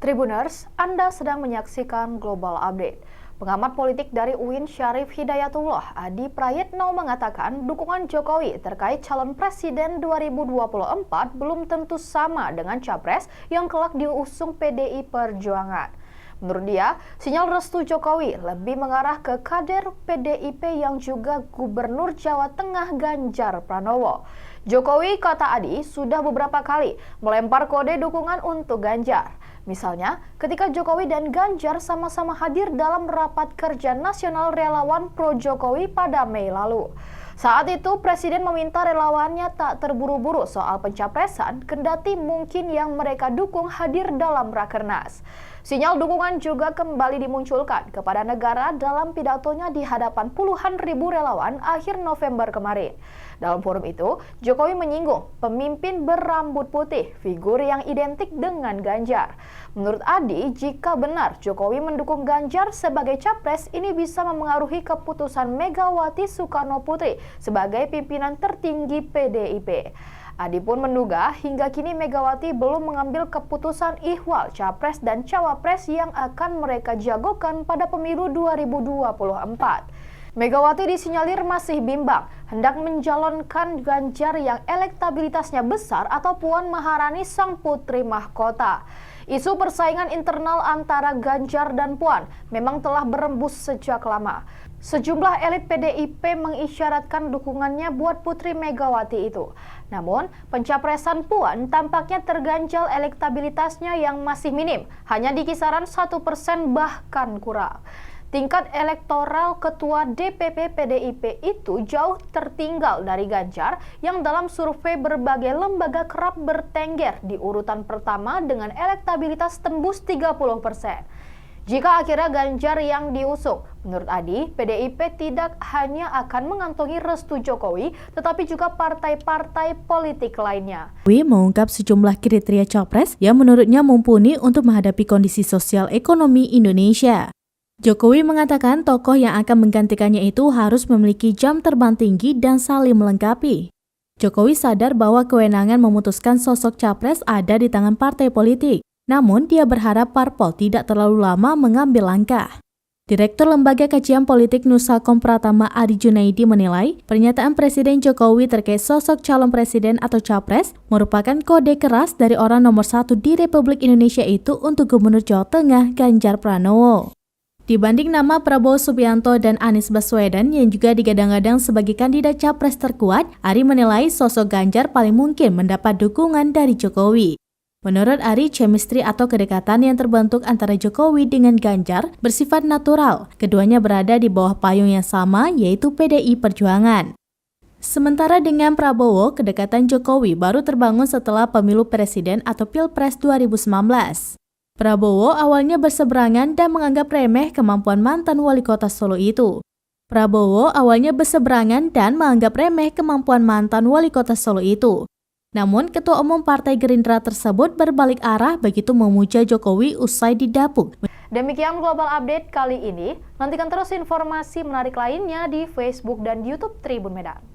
Tribuners, Anda sedang menyaksikan Global Update. Pengamat politik dari UIN Syarif Hidayatullah, Adi Prayitno mengatakan dukungan Jokowi terkait calon presiden 2024 belum tentu sama dengan capres yang kelak diusung PDI Perjuangan. Menurut dia, sinyal restu Jokowi lebih mengarah ke kader PDIP yang juga Gubernur Jawa Tengah Ganjar Pranowo. Jokowi, kata Adi, sudah beberapa kali melempar kode dukungan untuk Ganjar. Misalnya, ketika Jokowi dan Ganjar sama-sama hadir dalam rapat kerja nasional relawan pro-Jokowi pada Mei lalu. Saat itu, Presiden meminta relawannya tak terburu-buru soal pencapresan, kendati mungkin yang mereka dukung hadir dalam Rakernas. Sinyal dukungan juga kembali dimunculkan kepada negara dalam pidatonya di hadapan puluhan ribu relawan akhir November kemarin. Dalam forum itu, Jokowi menyinggung pemimpin berambut putih, figur yang identik dengan Ganjar. Menurut Adi, jika benar Jokowi mendukung Ganjar sebagai capres, ini bisa memengaruhi keputusan Megawati Soekarno Putri sebagai pimpinan tertinggi PDIP. Adi pun menduga hingga kini Megawati belum mengambil keputusan ihwal capres dan cawapres yang akan mereka jagokan pada pemilu 2024. Megawati disinyalir masih bimbang, hendak mencalonkan Ganjar yang elektabilitasnya besar atau Puan Maharani sang putri mahkota. Isu persaingan internal antara Ganjar dan Puan memang telah berembus sejak lama. Sejumlah elit PDIP mengisyaratkan dukungannya buat Putri Megawati itu. Namun, pencapresan Puan tampaknya terganjal elektabilitasnya yang masih minim, hanya di kisaran 1% bahkan kurang. Tingkat elektoral ketua DPP PDIP itu jauh tertinggal dari Ganjar yang dalam survei berbagai lembaga kerap bertengger di urutan pertama dengan elektabilitas tembus 30%. Jika akhirnya Ganjar yang diusung, menurut Adi, PDIP tidak hanya akan mengantongi restu Jokowi, tetapi juga partai-partai politik lainnya. Jokowi mengungkap sejumlah kriteria capres yang menurutnya mumpuni untuk menghadapi kondisi sosial ekonomi Indonesia. Jokowi mengatakan tokoh yang akan menggantikannya itu harus memiliki jam terbang tinggi dan saling melengkapi. Jokowi sadar bahwa kewenangan memutuskan sosok capres ada di tangan partai politik. Namun, dia berharap parpol tidak terlalu lama mengambil langkah. Direktur Lembaga Kajian Politik Nusakom Pratama Adi Junaidi menilai, pernyataan Presiden Jokowi terkait sosok calon presiden atau capres merupakan kode keras dari orang nomor satu di Republik Indonesia itu untuk Gubernur Jawa Tengah Ganjar Pranowo. Dibanding nama Prabowo Subianto dan Anies Baswedan yang juga digadang-gadang sebagai kandidat capres terkuat, Ari menilai sosok Ganjar paling mungkin mendapat dukungan dari Jokowi. Menurut Ari, chemistry atau kedekatan yang terbentuk antara Jokowi dengan Ganjar bersifat natural. Keduanya berada di bawah payung yang sama, yaitu PDI Perjuangan. Sementara dengan Prabowo, kedekatan Jokowi baru terbangun setelah pemilu presiden atau Pilpres 2019. Prabowo awalnya berseberangan dan menganggap remeh kemampuan mantan wali kota Solo itu. Namun, Ketua Umum Partai Gerindra tersebut berbalik arah begitu memuja Jokowi usai didapuk. Demikian Global Update kali ini. Nantikan terus informasi menarik lainnya di Facebook dan YouTube Tribun Medan.